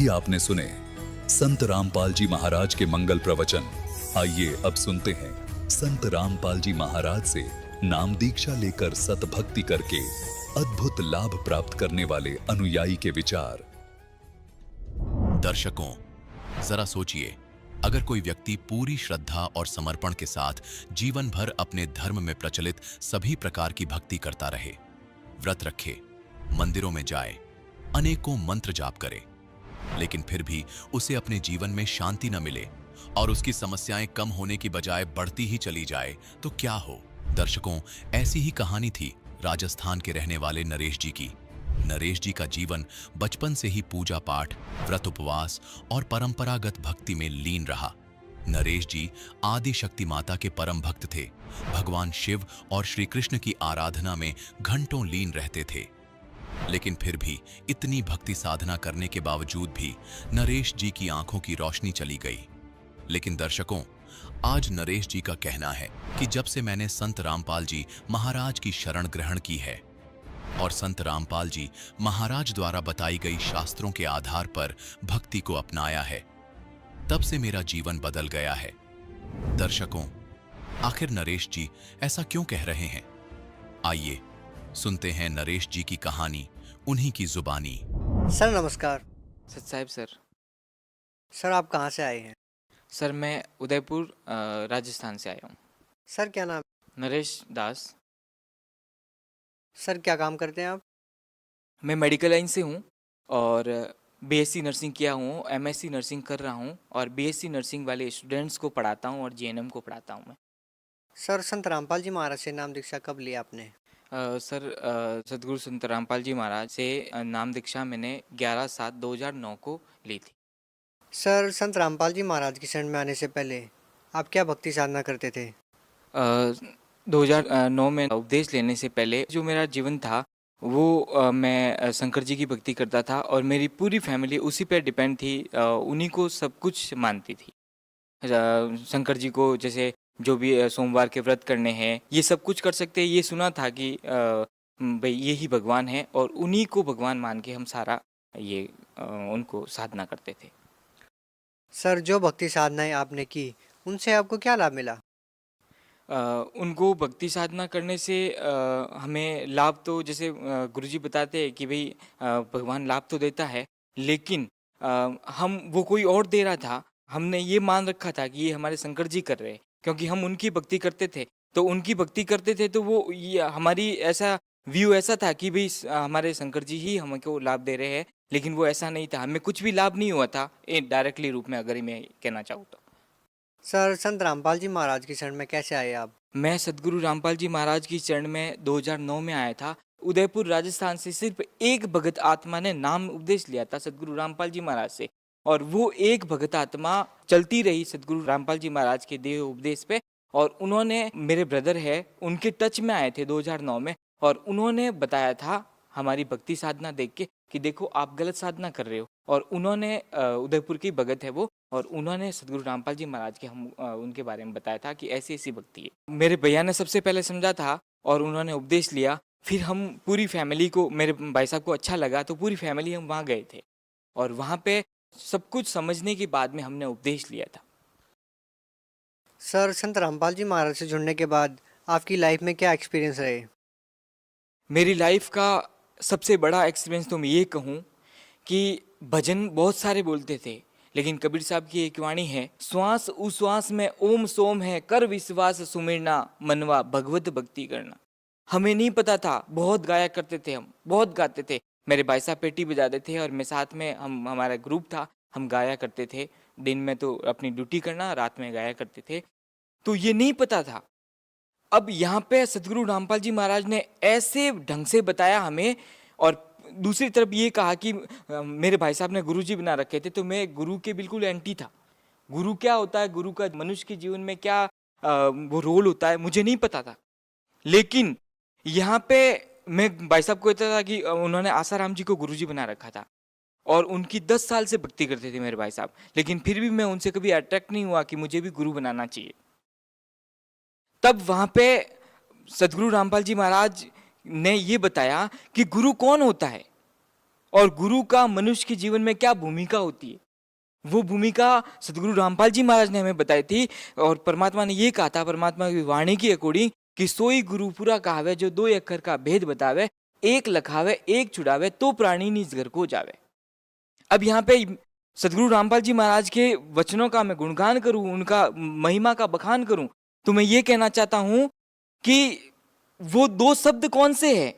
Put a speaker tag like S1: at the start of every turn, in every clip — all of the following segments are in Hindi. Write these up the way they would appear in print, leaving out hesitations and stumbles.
S1: अभी आपने सुने संत रामपाल जी महाराज के मंगल प्रवचन। आइए अब सुनते हैं संत रामपाल जी महाराज से नाम दीक्षा लेकर सतभक्ति करके अद्भुत लाभ प्राप्त करने वाले अनुयायी के विचार।
S2: दर्शकों, जरा सोचिए, अगर कोई व्यक्ति पूरी श्रद्धा और समर्पण के साथ जीवन भर अपने धर्म में प्रचलित सभी प्रकार की भक्ति करता रहे, व्रत रखे, मंदिरों में जाए, अनेकों मंत्र जाप करे, लेकिन फिर भी उसे अपने जीवन में शांति न मिले और उसकी समस्याएं कम होने की बजाय बढ़ती ही चली जाए, तो क्या हो? दर्शकों, ऐसी ही कहानी थी राजस्थान के रहने वाले नरेश जी की। नरेश जी का जीवन बचपन से ही पूजा पाठ, व्रत उपवास और परंपरागत भक्ति में लीन रहा। नरेश जी आदि शक्ति माता के परम भक्त थे। भगवान शिव और श्री कृष्ण की आराधना में घंटों लीन रहते थे। लेकिन फिर भी इतनी भक्ति साधना करने के बावजूद भी नरेश जी की आंखों की रोशनी चली गई। लेकिन दर्शकों, आज नरेश जी का कहना है कि जब से मैंने संत रामपाल जी महाराज की शरण ग्रहण की है और संत रामपाल जी महाराज द्वारा बताई गई शास्त्रों के आधार पर भक्ति को अपनाया है, तब से मेरा जीवन बदल गया है। दर्शकों, आखिर नरेश जी ऐसा क्यों कह रहे हैं? आइए सुनते हैं नरेश जी की कहानी उन्हीं की जुबानी।
S3: सर नमस्कार।
S4: सच साहब सर।
S3: सर आप कहाँ से आए हैं?
S4: सर मैं उदयपुर राजस्थान से आया हूँ।
S3: सर क्या नाम?
S4: नरेश दास।
S3: सर क्या काम करते हैं आप?
S4: मैं मेडिकल लाइन से हूँ और बीएससी नर्सिंग किया हूँ, एमएससी नर्सिंग कर रहा हूँ और बीएससी नर्सिंग वाले स्टूडेंट्स को पढ़ाता हूँ और जीएनएम को पढ़ाता हूँ मैं।
S3: सर संत रामपाल जी महाराज से नाम दीक्षा कब लिया आपने?
S4: सर सदगुरु संत रामपाल जी महाराज से नाम दीक्षा मैंने 11/7/2009 को ली थी।
S3: सर संत रामपाल जी महाराज की शरण में आने से पहले आप क्या भक्ति साधना करते थे?
S4: 2009 में उपदेश लेने से पहले जो मेरा जीवन था वो मैं शंकर जी की भक्ति करता था और मेरी पूरी फैमिली उसी पे डिपेंड थी। उन्हीं को सब कुछ मानती थी। शंकर जी को जैसे जो भी सोमवार के व्रत करने हैं, ये सब कुछ कर सकते हैं, ये सुना था कि भाई ये ही भगवान है और उन्हीं को भगवान मान के हम सारा ये उनको साधना करते थे।
S3: सर जो भक्ति साधनाएं आपने की उनसे आपको क्या लाभ मिला?
S4: उनको भक्ति साधना करने से हमें लाभ तो जैसे गुरुजी बताते हैं कि भाई भगवान लाभ तो देता है, लेकिन हम वो कोई और दे रहा था, हमने ये मान रखा था कि ये हमारे शंकर जी कर रहे हैं, क्योंकि हम उनकी भक्ति करते थे। तो उनकी भक्ति करते थे तो वो ये हमारी ऐसा व्यू ऐसा था कि भाई हमारे शंकर जी ही हमको लाभ दे रहे हैं, लेकिन वो ऐसा नहीं था। हमें कुछ भी लाभ नहीं हुआ था डायरेक्टली रूप में, अगर मैं कहना चाहूँ तो।
S3: सर संत रामपाल जी महाराज की शरण में कैसे आए आप?
S4: मैं सदगुरु रामपाल जी महाराज की चरण में 2009 में आया था। उदयपुर राजस्थान से सिर्फ एक भगत आत्मा ने नाम उपदेश लिया था सदगुरु रामपाल जी महाराज से, और वो एक भगत आत्मा चलती रही सदगुरु रामपाल जी महाराज के दिए उपदेश पे। और उन्होंने, मेरे ब्रदर है, उनके टच में आए थे 2009 में, और उन्होंने बताया था हमारी भक्ति साधना देख के कि देखो आप गलत साधना कर रहे हो। और उन्होंने उदयपुर की भगत है वो, और उन्होंने सदगुरु रामपाल जी महाराज के हम उनके बारे में बताया था कि ऐसी ऐसी भक्ति है। मेरे भैया ने सबसे पहले समझा था और उन्होंने उपदेश लिया। फिर हम पूरी फैमिली को, मेरे भाई साहब को अच्छा लगा तो पूरी फैमिली हम वहाँ गए थे और वहाँ पे सब कुछ समझने के बाद में हमने उपदेश लिया था।
S3: सर संत रामपाल जी महाराज से जुड़ने के बाद आपकी लाइफ में क्या एक्सपीरियंस रहे?
S4: मेरी लाइफ का सबसे बड़ा एक्सपीरियंस तो मैं ये कहूँ कि भजन बहुत सारे बोलते थे, लेकिन कबीर साहब की एक वाणी है, श्वास उश्वास में ओम सोम है, कर विश्वास सुमिरना, मनवा भगवत भक्ति करना। हमें नहीं पता था, बहुत गाया करते थे, हम बहुत गाते थे। मेरे भाई साहब पेटी बजाते थे और मैं साथ में, हमारा ग्रुप था, हम गाया करते थे। दिन में तो अपनी ड्यूटी करना, रात में गाया करते थे। तो ये नहीं पता था। अब यहाँ पे सदगुरु रामपाल जी महाराज ने ऐसे ढंग से बताया हमें, और दूसरी तरफ ये कहा कि मेरे भाई साहब ने गुरु जी बना रखे थे, तो मैं गुरु के बिल्कुल एंटी था। गुरु क्या होता है, गुरु का मनुष्य के जीवन में क्या वो रोल होता है, मुझे नहीं पता था। लेकिन यहाँ पे मैं भाई साहब को कहता था कि उन्होंने आसाराम जी को गुरु जी बना रखा था और उनकी 10 साल से भक्ति करते थे मेरे भाई साहब, लेकिन फिर भी मैं उनसे कभी अट्रैक्ट नहीं हुआ कि मुझे भी गुरु बनाना चाहिए। तब वहाँ पे सदगुरु रामपाल जी महाराज ने ये बताया कि गुरु कौन होता है। और गुरु का मनुष्य के जीवन में क्या भूमिका होती है, वो भूमिका सदगुरु रामपाल जी महाराज ने हमें बताई थी। और परमात्मा ने ये कहा था, परमात्मा की वाणी के अकॉर्डिंग, कि सोई गुरु पूरा कहावे जो दो अक्षर का भेद बतावे, एक लखावे एक छुड़ावे तो प्राणी निज घर को जावे। अब यहाँ पे सदगुरु रामपाल जी महाराज के वचनों का मैं गुणगान करूं, उनका महिमा का बखान करूं, तो मैं ये कहना चाहता हूं कि वो दो शब्द कौन से हैं?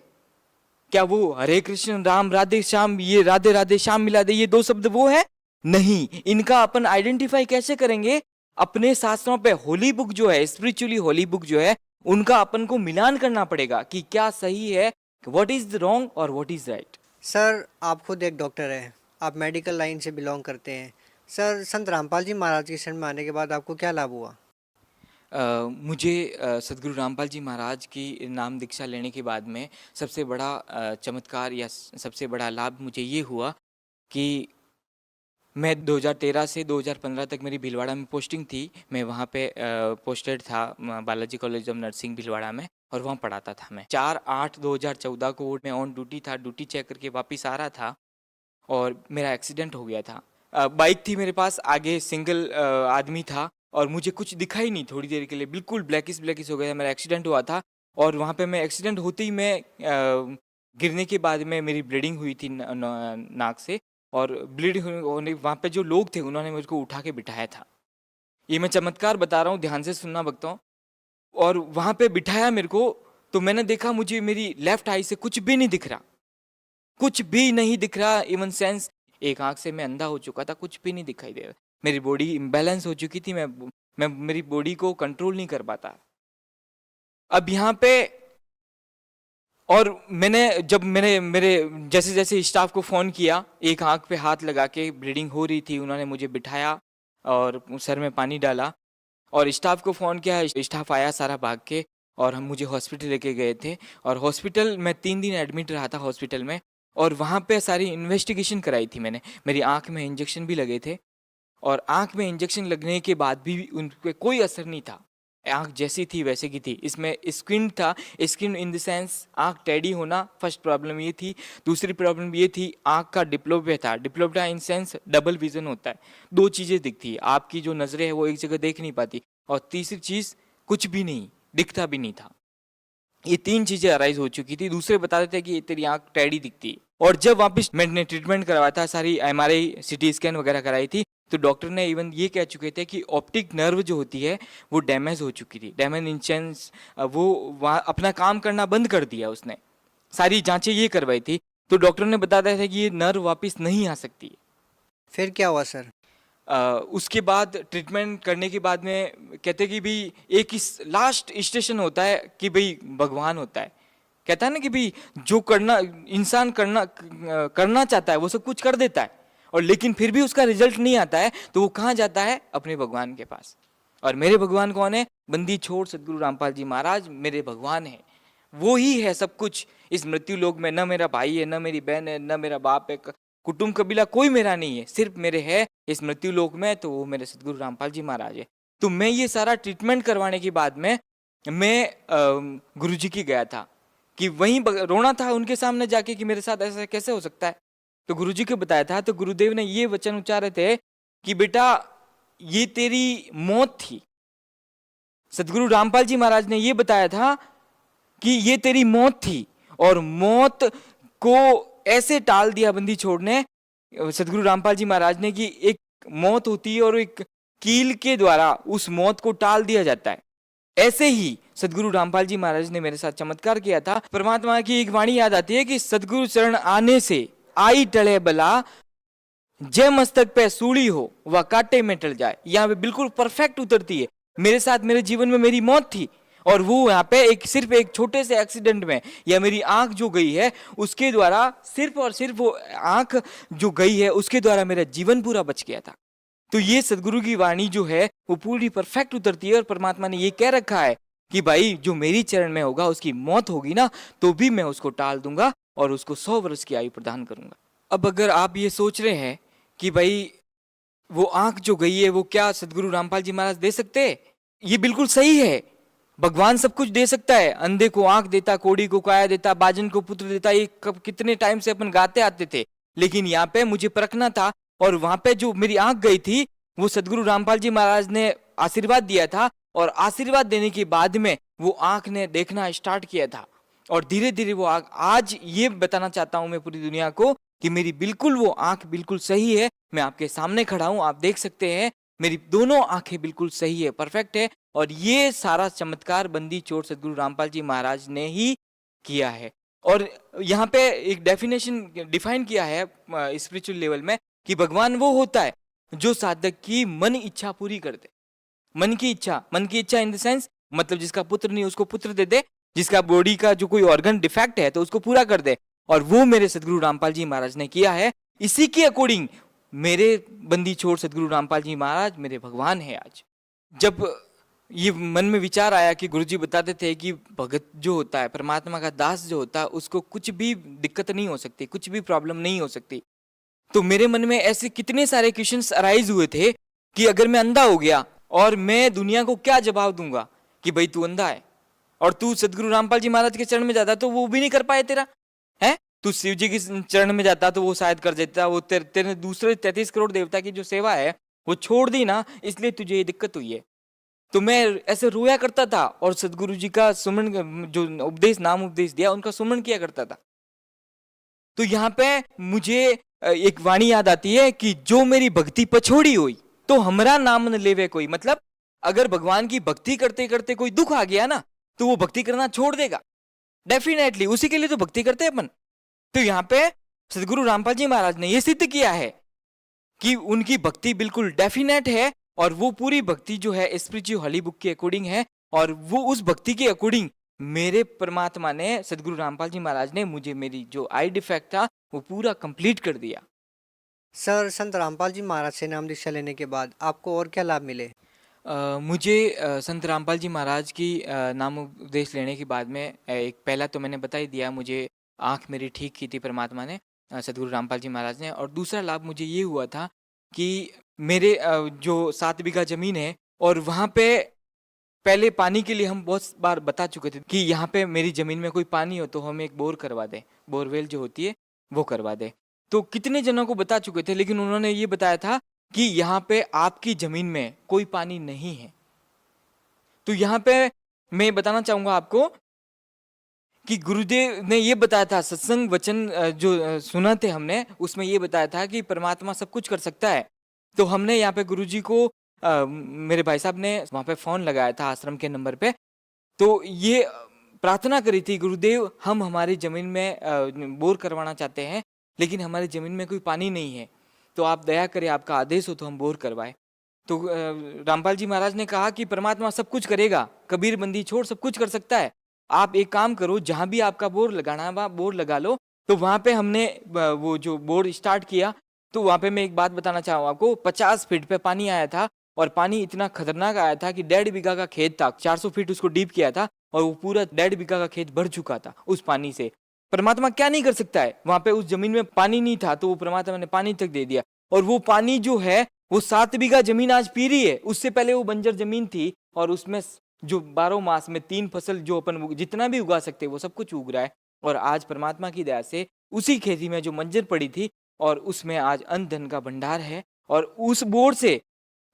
S4: क्या वो हरे कृष्ण राम राधे श्याम, ये राधे राधे श्याम मिला दे, ये दो शब्द वो है? नहीं। इनका अपन आइडेंटिफाई कैसे करेंगे? अपने शास्त्रों पे होली बुक जो है, स्पिरिचुअली होली बुक जो है, उनका अपन को मिलान करना पड़ेगा कि क्या सही है, व्हाट इज रॉन्ग और व्हाट इज राइट।
S3: सर, आप खुद एक डॉक्टर हैं, आप मेडिकल लाइन से बिलोंग करते हैं। सर, संत रामपाल जी महाराज की शरण में आने के बाद आपको क्या लाभ हुआ?
S4: मुझे सदगुरु रामपाल जी महाराज की नाम दीक्षा लेने के बाद में सबसे बड़ा चमत्कार या सबसे बड़ा लाभ मुझे ये हुआ कि मैं 2013 से 2015 तक मेरी भीलवाड़ा में पोस्टिंग थी। मैं वहाँ पे पोस्टेड था Balaji college of nursing Bhilwara में, और वहाँ पढ़ाता था मैं। 4/8/2014 को मैं ऑन ड्यूटी था, ड्यूटी चेक करके वापस आ रहा था और मेरा एक्सीडेंट हो गया था। बाइक थी मेरे पास, आगे सिंगल आदमी था और मुझे कुछ दिखा ही नहीं थोड़ी देर के लिए, बिल्कुल ब्लैकिश हो गया। मेरा एक्सीडेंट हुआ था और वहाँ पे मैं एक्सीडेंट होते ही मैं गिरने के बाद में मेरी ब्लीडिंग हुई थी नाक से, और ब्लीड होने वहाँ पे जो लोग थे उन्होंने मुझको उठा के बिठाया था। ये मैं चमत्कार बता रहा हूँ, ध्यान से सुनना भक्तों। और वहाँ पे बिठाया मेरे को, तो मैंने देखा मुझे मेरी लेफ्ट आई से कुछ भी नहीं दिख रहा, कुछ भी नहीं दिख रहा। इवन सेंस, एक आंख से मैं अंधा हो चुका था, कुछ भी नहीं दिखाई दे रहा। मेरी बॉडी इम्बैलेंस हो चुकी थी, मैं मेरी बॉडी को कंट्रोल नहीं कर पाता। अब यहाँ पे और मैंने मेरे जैसे जैसे स्टाफ को फ़ोन किया, एक आंख पे हाथ लगा के, ब्लीडिंग हो रही थी, उन्होंने मुझे बिठाया और सर में पानी डाला और स्टाफ को फ़ोन किया। स्टाफ आया सारा भाग के और हम मुझे हॉस्पिटल लेके गए थे। और हॉस्पिटल मैं 3 दिन एडमिट रहा था हॉस्पिटल में, और वहाँ पे सारी इन्वेस्टिगेशन कराई थी मैंने। मेरी आंख में इंजेक्शन भी लगे थे और आंख में इंजेक्शन लगने के बाद भी उन पे कोई असर नहीं था। आंख जैसी थी वैसे की थी। इसमें स्क्विंट था, स्क्विंट इन द सेंस आंख टेढ़ी होना, फर्स्ट प्रॉब्लम ये थी। दूसरी प्रॉब्लम ये थी, आंख का डिप्लोपिया था। Diplopia in sense double vision होता है, 2 चीज़ें दिखती है, आपकी जो नज़रें है वो एक जगह देख नहीं पाती, और तीसरी चीज़ कुछ भी नहीं दिखता भी नहीं था। ये 3 चीज़ें अराइज हो चुकी थी। दूसरे बताते थे कि तेरी आंख टेढ़ी दिखती है। और जब वापस मैंने ट्रीटमेंट करवाया था, सारी MRI CT स्कैन वगैरह कराई थी, तो डॉक्टर ने इवन ये कह चुके थे कि ऑप्टिक नर्व जो होती है वो डैमेज हो चुकी थी। डैमेज इन सेंस वो वहाँ अपना काम करना बंद कर दिया उसने। सारी जांचें ये करवाई थी, तो डॉक्टर ने बताया था कि ये नर्व वापस नहीं आ सकती।
S3: फिर क्या हुआ सर?
S4: उसके बाद ट्रीटमेंट करने के बाद में कहते कि भाई एक इस लास्ट स्टेशन होता है कि भाई भगवान होता है। कहता है ना कि भाई जो करना इंसान करना चाहता है वो सब कुछ कर देता है, और लेकिन फिर भी उसका रिजल्ट नहीं आता है, तो वो कहाँ जाता है? अपने भगवान के पास। और मेरे भगवान कौन है? बंदी छोड़ सदगुरु रामपाल जी महाराज मेरे भगवान है। वो ही है सब कुछ इस मृत्यु लोक में। न मेरा भाई है, न मेरी बहन है, न मेरा बाप है, कुटुंब कबीला कोई मेरा नहीं है, सिर्फ मेरे है इस मृत्यु लोक में, तो वो मेरे सदगुरु रामपाल जी महाराज है। तो मैं ये सारा ट्रीटमेंट करवाने के बाद में मैं गुरु जी की गया था कि वहीं रोना था उनके सामने जाके कि मेरे साथ ऐसा कैसे हो सकता है। तो गुरुजी को बताया था, तो गुरुदेव ने ये वचन उच्चारे थे कि बेटा ये तेरी मौत थी। सदगुरु रामपाल जी महाराज ने ये बताया था कि ये तेरी मौत थी, और मौत को ऐसे टाल दिया बंदी छोड़ने सदगुरु रामपाल जी महाराज ने कि एक मौत होती है और एक कील के द्वारा उस मौत को टाल दिया जाता है। ऐसे ही सदगुरु रामपाल जी महाराज ने मेरे साथ चमत्कार किया था। परमात्मा की एक वाणी याद आती है कि सदगुरु शरण आने से आई टले बला, जय मस्तक पे सूली हो वह कांटे में टल जाए। यहाँ पे बिल्कुल परफेक्ट उतरती है। मेरे साथ मेरे जीवन में मेरी मौत थी, और वो यहाँ पे सिर्फ एक छोटे से एक्सीडेंट में, या मेरी आंख जो गई है उसके द्वारा, सिर्फ और सिर्फ वो आंख जो गई है उसके द्वारा मेरा जीवन पूरा बच गया था। तो ये सदगुरु की वाणी जो है वो पूरी परफेक्ट उतरती है, और परमात्मा ने ये कह रखा है कि भाई जो मेरी चरण में होगा उसकी मौत होगी ना, तो भी मैं उसको टाल दूंगा और उसको 100 वर्ष की आयु प्रदान करूंगा। अब अगर आप ये सोच रहे हैं कि भाई वो आंख जो गई है वो क्या सदगुरु रामपाल जी महाराज दे सकते हैं? ये बिल्कुल सही है। भगवान सब कुछ दे सकता है। अंधे को आंख देता, कोढ़ी को काया देता, बाजन को पुत्र देता। ये कितने टाइम से अपन गाते आते थे। लेकिन यहाँ पे मुझे परखना था, और वहां पे जो मेरी आंख गई थी वो सदगुरु रामपाल जी महाराज ने आशीर्वाद दिया था, और आशीर्वाद देने के बाद में वो आंख ने देखना स्टार्ट किया था, और धीरे धीरे वो आंख, आज ये बताना चाहता हूं मैं पूरी दुनिया को कि मेरी बिल्कुल वो आंख बिल्कुल सही है। मैं आपके सामने खड़ा हूं, आप देख सकते हैं मेरी दोनों आंखें बिल्कुल सही है, परफेक्ट है, और ये सारा चमत्कार बंदी छोड़ सदगुरु रामपाल जी महाराज ने ही किया है। और यहाँ पे एक डेफिनेशन डिफाइन किया है स्पिरिचुअल लेवल में कि भगवान वो होता है जो साधक की मन इच्छा पूरी कर दे। मन की इच्छा इन द सेंस, मतलब जिसका पुत्र नहीं उसको पुत्र दे दे, जिसका बॉडी का जो कोई ऑर्गन डिफेक्ट है तो उसको पूरा कर दे, और वो मेरे सदगुरु रामपाल जी महाराज ने किया है। इसी के अकॉर्डिंग मेरे बंदी छोड़ सदगुरु रामपाल जी महाराज मेरे भगवान है। आज जब ये मन में विचार आया कि गुरुजी बताते थे कि भगत जो होता है, परमात्मा का दास जो होता है, उसको कुछ भी दिक्कत नहीं हो सकती, कुछ भी प्रॉब्लम नहीं हो सकती, तो मेरे मन में ऐसे कितने सारे क्वेश्चंस अराइज हुए थे कि अगर मैं अंधा हो गया और मैं दुनिया को क्या जवाब दूंगा कि भाई तू अंधा है, और तू सदगुरु रामपाल जी महाराज के चरण में जाता तो वो भी नहीं कर पाए तेरा है, तू शिव जी के चरण में जाता तो वो शायद कर देता, वो तेरे दूसरे 33 करोड़ देवता की जो सेवा है वो छोड़ दी ना, इसलिए तुझे ये दिक्कत हुई है। तो मैं ऐसे रोया करता था और सदगुरु जी का सुमरण, जो उपदेश नाम उपदेश दिया, उनका सुमरण किया करता था। तो यहाँ पे मुझे एक वाणी याद आती है कि जो मेरी भक्ति पछोड़ी हुई तो हमरा नाम न लेवे कोई, मतलब अगर भगवान की भक्ति करते करते कोई दुख आ गया ना तो वो भक्ति करना छोड़ देगा डेफिनेटली, उसी के लिए तो भक्ति करते हैं अपन। तो यहाँ पे सदगुरु रामपाल जी महाराज ने ये सिद्ध किया है कि उनकी भक्ति बिल्कुल डेफिनेट है, और वो पूरी भक्ति जो है स्पिरिचुअल हॉली बुक के अकॉर्डिंग है, और वो उस भक्ति के अकॉर्डिंग मेरे परमात्मा ने, सदगुरु रामपाल जी महाराज ने मुझे मेरी जो आई डिफेक्ट था वो पूरा कंप्लीट कर दिया।
S3: सर, संत रामपाल जी महाराज से नाम दीक्षा लेने के बाद आपको और क्या लाभ मिले?
S4: मुझे संत रामपाल जी महाराज की नाम उपदेश लेने के बाद में एक पहला तो मैंने बता ही दिया, मुझे आँख मेरी ठीक की थी परमात्मा ने, सदगुरु रामपाल जी महाराज ने, और दूसरा लाभ मुझे ये हुआ था कि मेरे जो 7 बीघा जमीन है, और वहाँ पे पहले पानी के लिए हम बहुत बार बता चुके थे कि यहाँ पे मेरी जमीन में कोई पानी हो तो हमें एक बोर करवा दे, बोरवेल जो होती है वो करवा दे। तो कितने जनों को बता चुके थे, लेकिन उन्होंने ये बताया था कि यहाँ पे आपकी जमीन में कोई पानी नहीं है। तो यहाँ पे मैं बताना चाहूंगा आपको कि गुरुदेव ने ये बताया था, सत्संग वचन जो सुना थे हमने, उसमें ये बताया था कि परमात्मा सब कुछ कर सकता है। तो हमने यहाँ पे गुरुजी को मेरे भाई साहब ने वहाँ पे फोन लगाया था आश्रम के नंबर पे, तो ये प्रार्थना करी थी, गुरुदेव हम हमारी जमीन में बोर करवाना चाहते हैं, लेकिन हमारी जमीन में कोई पानी नहीं है, तो आप दया करें, आपका आदेश हो तो हम बोर करवाए। तो रामपाल जी महाराज ने कहा कि परमात्मा सब कुछ करेगा, कबीर बंदी छोड़ सब कुछ कर सकता है, आप एक काम करो, जहां भी आपका बोर लगाना है बोर लगा लो। तो वहां पे हमने वो जो बोर स्टार्ट किया, तो वहां पे मैं एक बात बताना चाहूँ आपको, 50 फीट पे पानी आया था, और पानी इतना खतरनाक आया था कि 1.5 बीघा का खेत था, 400 फीट उसको डीप किया था, और वो पूरा 1.5 बीघा का खेत भर चुका था उस पानी से। परमात्मा क्या नहीं कर सकता है, वहां पे उस जमीन में पानी नहीं था तो वो परमात्मा ने पानी तक दे दिया, और वो पानी जो है वो 7 बीघा जमीन आज पी रही है। उससे पहले वो बंजर जमीन थी, और उसमें जो 12 मास में 3 फसल जो अपन जितना भी उगा सकते वो सब कुछ उग रहा है, और आज परमात्मा की दया से उसी खेती में जो मंजर पड़ी थी और उसमें आज अन्न धन का भंडार है, और उस बोर से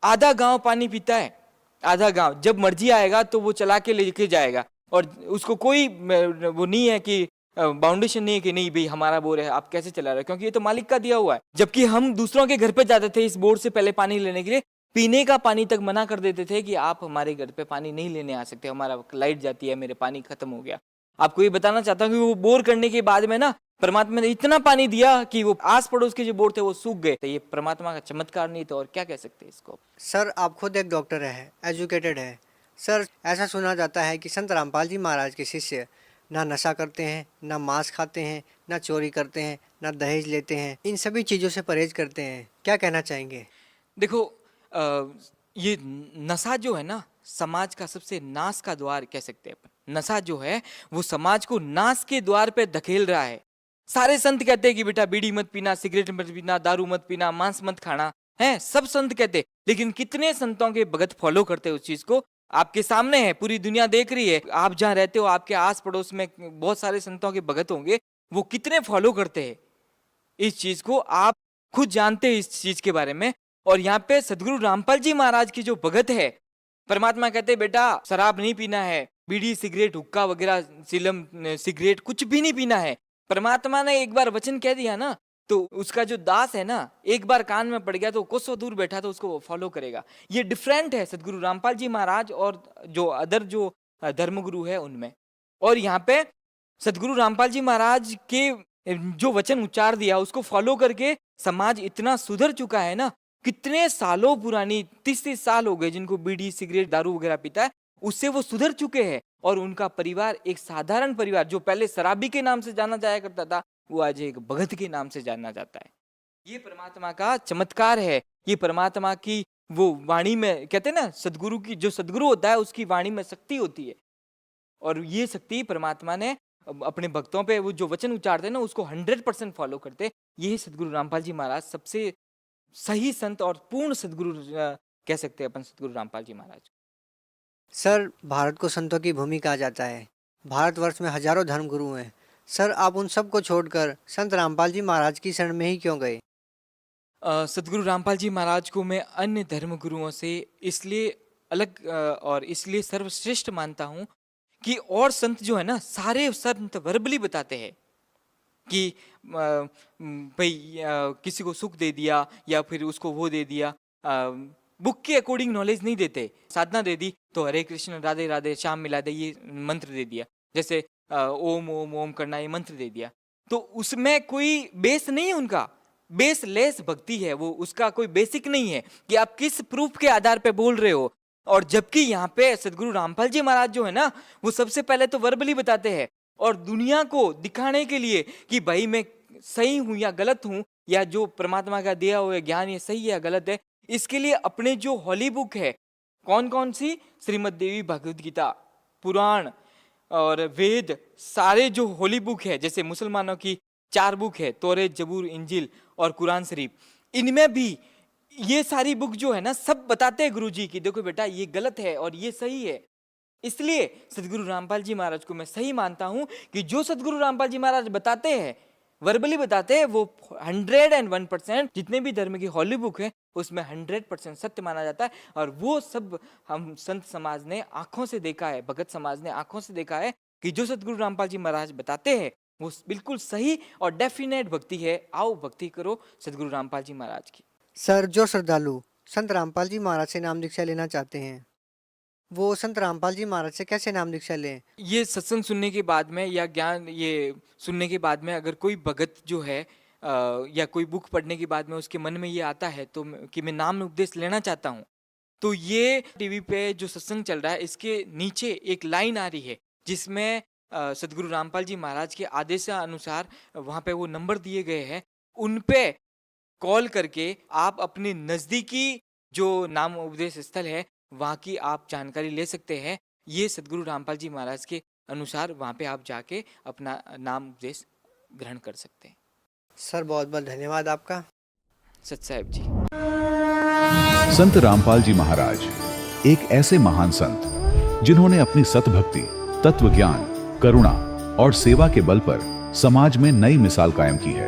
S4: आधा गांव पानी पीता है, आधा गांव जब मर्जी आएगा तो वो चला के लेके जाएगा, और उसको कोई वो नहीं है कि बाउंडेशन नहीं है कि नहीं भाई हमारा बोर है आप कैसे चला रहे हो, क्योंकि ये तो मालिक का दिया हुआ है। जबकि हम दूसरों के घर पे जाते थे इस बोर से पहले पानी लेने के लिए, पीने का पानी तक मना कर देते थे कि आप हमारे घर पे पानी नहीं लेने आ सकते, हमारा लाइट जाती है, मेरे पानी खत्म हो गया। आपको ये बताना चाहता हूँ कि वो बोर करने के बाद में ना परमात्मा ने इतना पानी दिया कि वो आस पड़ोस के जो बोर थे वो सूख गए। तो ये परमात्मा का चमत्कार नहीं तो और क्या कह सकते हैं इसको।
S3: सर, आप खुद एक डॉक्टर है, एजुकेटेड है। सर, ऐसा सुना जाता है कि संत रामपाल जी महाराज के शिष्य ना नशा करते हैं, ना मांस खाते हैं, ना चोरी करते हैं, ना दहेज लेते हैं, इन सभी चीज़ों से परहेज करते हैं, क्या कहना चाहेंगे?
S4: देखो ये नशा जो है ना समाज का सबसे नाश का द्वार कह सकते हैं अपन। नशा जो है वो समाज को नाश के द्वार पे धकेल रहा है। सारे संत कहते हैं कि बेटा बीड़ी मत पीना, सिगरेट मत पीना, दारू मत पीना, मांस मत खाना, है सब संत कहते, लेकिन कितने संतों के भगत फॉलो करते हैं उस चीज को? आपके सामने है, पूरी दुनिया देख रही है, आप जहाँ रहते हो आपके आस पड़ोस में बहुत सारे संतों के भगत होंगे, वो कितने फॉलो करते हैं? इस चीज को, आप खुद जानते हैं इस चीज के बारे में। और यहाँ पे सदगुरु रामपाल जी महाराज की जो भगत है, परमात्मा कहते हैं बेटा शराब नहीं पीना है, बीड़ी सिगरेट हुक्का वगैरह चिलम सिगरेट कुछ भी नहीं पीना है। परमात्मा ने एक बार वचन कह दिया ना, तो उसका जो दास है ना, एक बार कान में पड़ गया तो कोसों दूर बैठा तो उसको फॉलो करेगा। ये डिफरेंट है सदगुरु रामपाल जी महाराज और जो अदर जो धर्मगुरु है उनमें। और यहाँ पे सदगुरु रामपाल जी महाराज के जो वचन उच्चार दिया उसको फॉलो करके समाज इतना सुधर चुका है ना। कितने सालों पुरानी 30 साल हो गए जिनको बीड़ी सिगरेट दारू वगैरह पीता है, उससे वो सुधर चुके हैं। और उनका परिवार एक साधारण परिवार, जो पहले शराबी के नाम से जाना जाया करता था, वो आज एक भगत के नाम से जाना जाता है। ये परमात्मा का चमत्कार है। ये परमात्मा की वो वाणी में, कहते हैं ना सदगुरु की, जो सदगुरु होता है उसकी वाणी में शक्ति होती है। और ये शक्ति परमात्मा ने अपने भक्तों पे वो जो वचन उच्चारते हैं ना उसको 100% फॉलो करते। ये सदगुरु रामपाल जी महाराज सबसे सही संत और पूर्ण सदगुरु कह सकते हैं अपन सदगुरु रामपाल जी महाराज।
S3: सर, भारत को संतों की भूमि कहा जाता है। भारतवर्ष में हजारों धर्मगुरु हैं। सर, आप उन सब को छोड़कर संत रामपाल जी महाराज की शरण में ही क्यों गए?
S4: सदगुरु रामपाल जी महाराज को मैं अन्य धर्मगुरुओं से इसलिए अलग और इसलिए सर्वश्रेष्ठ मानता हूँ कि और संत जो है ना, सारे संत वर्बली बताते हैं कि भाई किसी को सुख दे दिया या फिर उसको वो दे दिया, बुक के अकॉर्डिंग नॉलेज नहीं देते। साधना दे दी तो हरे कृष्ण राधे राधे श्याम मिला दे, ये मंत्र दे दिया। जैसे ओम ओम ओम करना, ये मंत्र दे दिया। तो उसमें कोई बेस नहीं है, उनका बेसलेस भक्ति है वो, उसका कोई बेसिक नहीं है कि आप किस प्रूफ के आधार पे बोल रहे हो। और जबकि यहाँ पे सदगुरु रामपाल जी महाराज जो है ना, वो सबसे पहले तो वर्बली बताते हैं और दुनिया को दिखाने के लिए कि भाई मैं सही हूं या गलत हूं, या जो परमात्मा का दिया हुआ ज्ञान ये सही है या गलत है, इसके लिए अपने जो हॉली बुक है, कौन कौन सी, श्रीमद् देवी भगवद गीता, पुराण और वेद, सारे जो होली बुक है, जैसे मुसलमानों की 4 बुक है, तौरेत, जबूर, इंजिल और कुरान शरीफ, इनमें भी ये सारी बुक जो है ना, सब बताते हैं गुरुजी की देखो बेटा ये गलत है और ये सही है। इसलिए सदगुरु रामपाल जी महाराज को मैं सही मानता हूं कि जो सदगुरु रामपाल जी महाराज बताते हैं, वर्बली बताते हैं, वो 101% जितने भी धर्म की हॉली बुक है उसमें 100% सत्य माना जाता है। और वो सब हम संत समाज ने आंखों से देखा है, भगत समाज ने आंखों से देखा है कि जो सदगुरु रामपाल जी महाराज बताते हैं वो बिल्कुल सही और डेफिनेट भक्ति है। आओ भक्ति करो सदगुरु रामपाल जी महाराज की।
S3: सर, जो श्रद्धालु संत रामपाल जी महाराज से नाम दीक्षा लेना चाहते हैं, वो संत रामपाल जी महाराज से कैसे नाम दीक्षा लें?
S4: ये सत्संग सुनने के बाद में या ज्ञान ये सुनने के बाद में अगर कोई भगत जो है या कोई बुक पढ़ने के बाद में उसके मन में ये आता है तो कि मैं नाम उपदेश लेना चाहता हूँ, तो ये टीवी पे जो सत्संग चल रहा है इसके नीचे एक लाइन आ रही है जिसमें सदगुरु रामपाल जी महाराज के आदेश अनुसार वहाँ पे वो नंबर दिए गए हैं, उन पे कॉल करके आप अपने नज़दीकी जो नाम उपदेश स्थल है वहाँ की आप जानकारी ले सकते हैं। ये सदगुरु रामपाल जी महाराज के अनुसार वहाँ पे आप जाके अपना नाम उपदेश ग्रहण कर सकते हैं।
S3: सर, बहुत बहुत धन्यवाद आपका।
S4: सत साहिब जी।
S1: संत रामपाल जी महाराज एक ऐसे महान संत जिन्होंने अपनी सतभक्ति, तत्व ज्ञान, करुणा और सेवा के बल पर समाज में नई मिसाल कायम की है।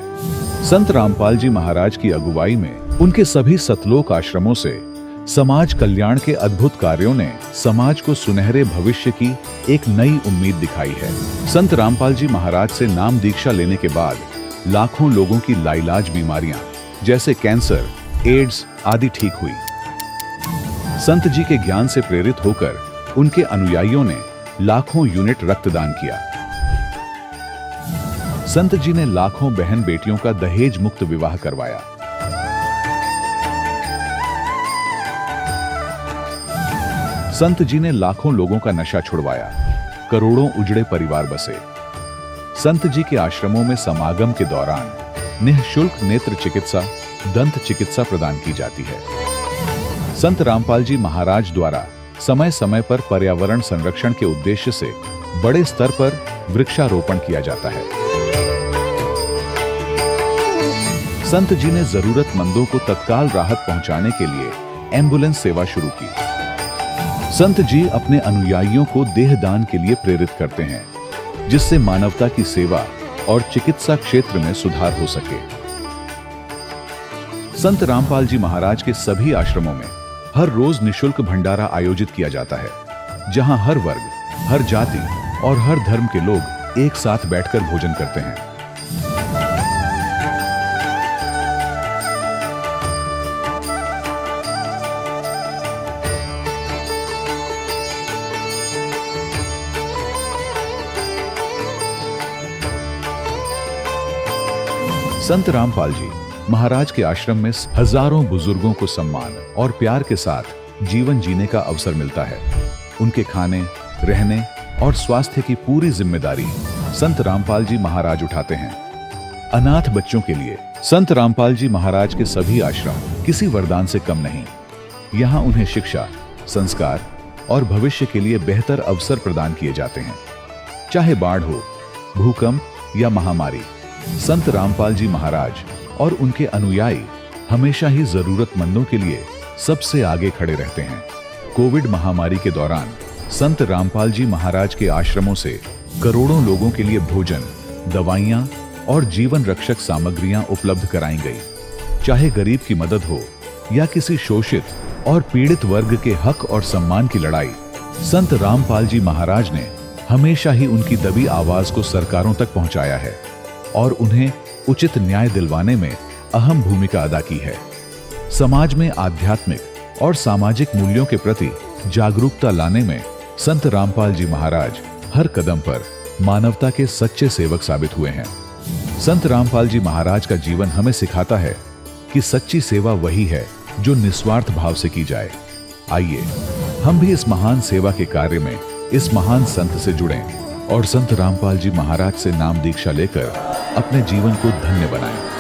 S1: संत रामपाल जी महाराज की अगुवाई में उनके सभी सतलोक आश्रमों से समाज कल्याण के अद्भुत कार्यों ने समाज को सुनहरे भविष्य की एक नई उम्मीद दिखाई है। संत रामपाल जी महाराज से नाम दीक्षा लेने के बाद लाखों लोगों की लाइलाज बीमारियां जैसे कैंसर, एड्स आदि ठीक हुई। संत जी के ज्ञान से प्रेरित होकर उनके अनुयायियों ने लाखों यूनिट रक्तदान किया। संत जी ने लाखों बहन बेटियों का दहेज मुक्त विवाह करवाया। संत जी ने लाखों लोगों का नशा छुड़वाया, करोड़ों उजड़े परिवार बसे। संत जी के आश्रमों में समागम के दौरान निःशुल्क नेत्र चिकित्सा, दंत चिकित्सा प्रदान की जाती है। संत रामपाल जी महाराज द्वारा समय समय पर पर्यावरण संरक्षण के उद्देश्य से बड़े स्तर पर वृक्षारोपण किया जाता है। संत जी ने जरूरतमंदों को तत्काल राहत पहुंचाने के लिए एम्बुलेंस सेवा शुरू की। संत जी अपने अनुयायियों को देहदान के लिए प्रेरित करते हैं, जिससे मानवता की सेवा और चिकित्सा क्षेत्र में सुधार हो सके।
S5: संत रामपाल जी महाराज के सभी आश्रमों में हर रोज निशुल्क भंडारा आयोजित किया जाता है, जहां हर वर्ग, हर जाति और हर धर्म के लोग एक साथ बैठकर भोजन करते हैं। संत रामपाल जी महाराज के आश्रम में हजारों बुजुर्गों को सम्मान और प्यार के साथ जीवन जीने का अवसर मिलता है। उनके खाने, रहने और स्वास्थ्य की पूरी जिम्मेदारी संत रामपाल जी महाराज उठाते हैं। अनाथ बच्चों के लिए संत रामपाल जी महाराज के सभी आश्रम किसी वरदान से कम नहीं। यहाँ उन्हें शिक्षा, संस्कार और भविष्य के लिए बेहतर अवसर प्रदान किए जाते हैं। चाहे बाढ़ हो, भूकंप या महामारी, संत रामपाल जी महाराज और उनके अनुयायी हमेशा ही जरूरतमंदों के लिए सबसे आगे खड़े रहते हैं। कोविड महामारी के दौरान संत रामपाल जी महाराज के आश्रमों से करोड़ों लोगों के लिए भोजन, दवाइयां और जीवन रक्षक सामग्रियां उपलब्ध कराई गई। चाहे गरीब की मदद हो या किसी शोषित और पीड़ित वर्ग के हक और सम्मान की लड़ाई, संत रामपाल जी महाराज ने हमेशा ही उनकी दबी आवाज को सरकारों तक पहुंचाया है और उन्हें उचित न्याय दिलवाने में अहम भूमिका अदा की है। समाज में आध्यात्मिक और सामाजिक मूल्यों के प्रति जागरूकता लाने में संत रामपाल जी महाराज हर कदम पर मानवता के सच्चे सेवक साबित हुए हैं। संत रामपाल जी महाराज का जीवन हमें सिखाता है कि सच्ची सेवा वही है जो निस्वार्थ भाव से की जाए। आइए हम भी इस महान सेवा के कार्य में इस महान संत से जुड़ें और संत रामपाल जी महाराज से नाम दीक्षा लेकर अपने जीवन को धन्य बनाएं।